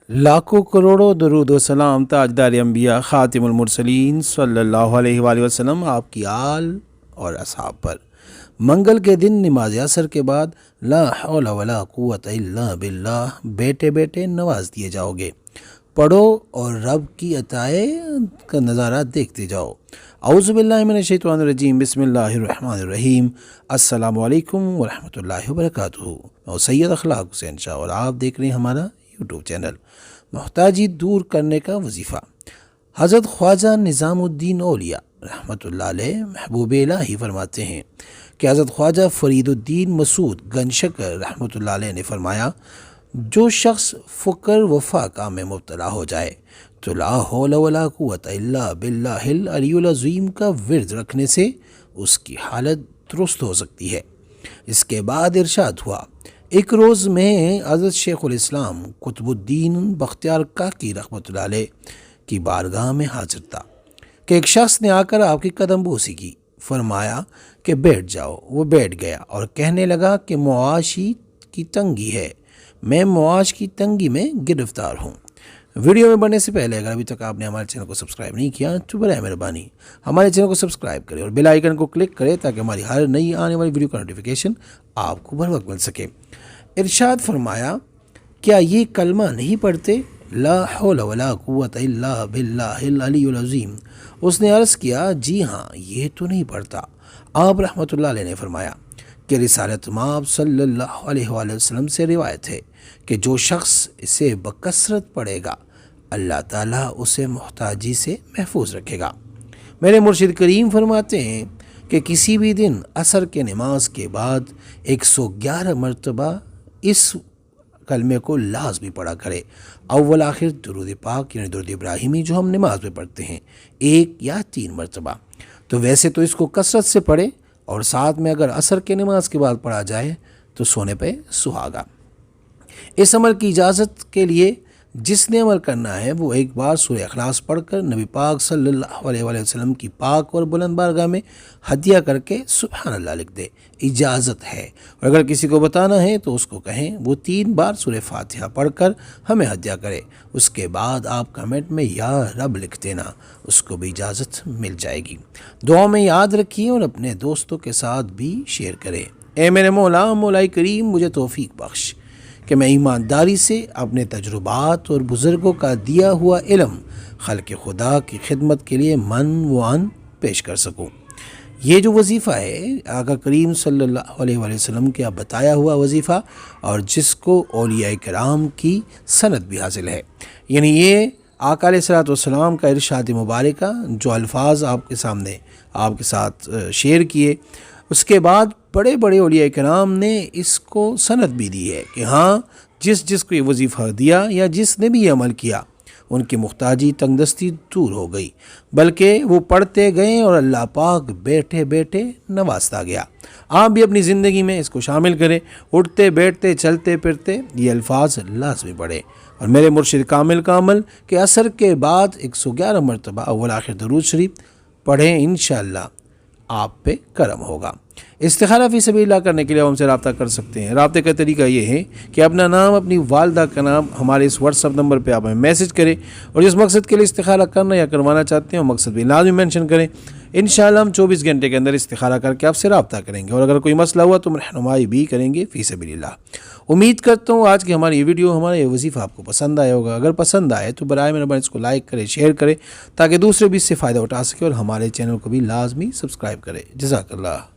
لاکھوں کروڑوں درود و سلام تاجدار انبیاء خاتم المرسلین صلی اللہ علیہ وآلہ وسلم آپ کی آل اور اصحاب پر۔ منگل کے دن نماز عصر کے بعد لا حول ولا قوت الا باللہ بیٹے بیٹے نواز دیے جاؤ گے۔ پڑھو اور رب کی عطائے کا نظارہ دیکھتے جاؤ۔ اعوذ باللہ من الشیطان الرجیم، بسم اللہ الرحمن الرحیم۔ السلام علیکم ورحمۃ اللہ وبرکاتہ۔ میں سید اخلاق حسین شاہ اور آپ دیکھ رہے ہیں ہمارا یوٹیوب چینل محتاجی دور کرنے کا وظیفہ۔ حضرت خواجہ نظام الدین اولیاء رحمۃ اللہ علیہ محبوب الہی فرماتے ہیں کہ حضرت خواجہ فرید الدین مسعود گنج شکر رحمۃ اللہ علیہ نے فرمایا، جو شخص فقر و فاقہ میں مبتلا ہو جائے تو لا حول ولا قوت الا باللہ العلی العظیم کا ورد رکھنے سے اس کی حالت درست ہو سکتی ہے۔ اس کے بعد ارشاد ہوا، ایک روز میں حضرت شیخ الاسلام قطب الدین بختیار کاکی رحمۃ اللہ علیہ کی بارگاہ میں حاضر تھا کہ ایک شخص نے آ کر آپ کی قدم بوسی کی، فرمایا کہ بیٹھ جاؤ۔ وہ بیٹھ گیا اور کہنے لگا کہ معاشی کی تنگی ہے، میں معاش کی تنگی میں گرفتار ہوں۔ ویڈیو میں بڑھنے سے پہلے اگر ابھی تک آپ نے ہمارے چینل کو سبسکرائب نہیں کیا تو برائے مہربانی ہمارے چینل کو سبسکرائب کریں اور بیل آئیکن کو کلک کریں تاکہ ہماری ہر نئی آنے والی ویڈیو کا نوٹیفیکیشن آپ کو بر وقت مل سکے۔ ارشاد فرمایا، کیا یہ کلمہ نہیں پڑھتے؟ لا حول ولا قوت الا باللہ العلی العظیم۔ اس نے عرض کیا، جی ہاں، یہ تو نہیں پڑھتا۔ آپ رحمۃ اللہ علیہ نے فرمایا کہ رسالت مآب صلی اللہ علیہ وآلہ وسلم سے روایت ہے کہ جو شخص اسے بکثرت پڑھے گا اللہ تعالیٰ اسے محتاجی سے محفوظ رکھے گا۔ میرے مرشد کریم فرماتے ہیں کہ کسی بھی دن عصر کے نماز کے بعد 111 مرتبہ اس کلمے کو لازمی پڑھا کرے۔ اول آخر درود پاک یعنی درود ابراہیمی جو ہم نماز میں پڑھتے ہیں 1 یا 3 مرتبہ، تو ویسے تو اس کو کثرت سے پڑھے اور ساتھ میں اگر عصر کے نماز کے بعد پڑھا جائے تو سونے پہ سہاگا۔ اس عمل کی اجازت کے لیے جس نے عمل کرنا ہے وہ ایک بار سورہ اخلاص پڑھ کر نبی پاک صلی اللہ علیہ وآلہ وسلم کی پاک اور بلند بارگاہ میں ہدیہ کر کے سبحان اللہ لکھ دے، اجازت ہے۔ اور اگر کسی کو بتانا ہے تو اس کو کہیں وہ 3 بار سورہ فاتحہ پڑھ کر ہمیں ہدیہ کرے، اس کے بعد آپ کمنٹ میں یا رب لکھ دینا، اس کو بھی اجازت مل جائے گی۔ دعا میں یاد رکھیے اور اپنے دوستوں کے ساتھ بھی شیئر کریں۔ اے میرے مولا، مولا کریم مجھے توفیق بخش کہ میں ایمانداری سے اپنے تجربات اور بزرگوں کا دیا ہوا علم خلق خدا کی خدمت کے لیے من و عن پیش کر سکوں۔ یہ جو وظیفہ ہے آقا کریم صلی اللہ علیہ وآلہ وسلم کا بتایا ہوا وظیفہ، اور جس کو اولیاء کرام کی سند بھی حاصل ہے، یعنی یہ آقا علیہ الصلوۃ والسلام کا ارشاد مبارکہ جو الفاظ آپ کے سامنے آپ کے ساتھ شیئر کیے، اس کے بعد بڑے بڑے اولیاء کرام نے اس کو سند بھی دی ہے کہ ہاں جس کو یہ وظیفہ دیا یا جس نے بھی یہ عمل کیا ان کی محتاجی تنگ دستی دور ہو گئی، بلکہ وہ پڑھتے گئے اور اللہ پاک بیٹھے بیٹھے نوازتا گیا۔ آپ بھی اپنی زندگی میں اس کو شامل کریں، اٹھتے بیٹھتے چلتے پھرتے یہ الفاظ لازمی پڑھیں۔ اور میرے مرشد کامل کا عمل کہ عصر کے بعد 111 مرتبہ اول آخر درود شریف پڑھیں، انشاءاللہ آپ پہ کرم ہوگا۔ استخارہ فی سبیل اللہ کرنے کے لیے ہم سے رابطہ کر سکتے ہیں۔ رابطے کا طریقہ یہ ہے کہ اپنا نام، اپنی والدہ کا نام ہمارے اس واٹس ایپ نمبر پہ آپ ہمیں میسج کریں، اور جس مقصد کے لیے استخارہ کرنا یا کروانا چاہتے ہیں وہ مقصد بھی لازمی مینشن کریں۔ انشاءاللہ ہم 24 گھنٹے کے اندر استخارہ کر کے آپ سے رابطہ کریں گے، اور اگر کوئی مسئلہ ہوا تو رہنمائی بھی کریں گے فی سبیل اللہ۔ امید کرتا ہوں آج کی ہماری یہ ویڈیو، ہمارا یہ وظیفہ آپ کو پسند آیا ہوگا۔ اگر پسند آئے تو برائے مہربانی اس کو لائک کریں، شیئر کریں تاکہ دوسرے بھی اس سے فائدہ اٹھا سکے، اور ہمارے چینل کو بھی لازمی سبسکرائب کریں۔ جزاک اللہ۔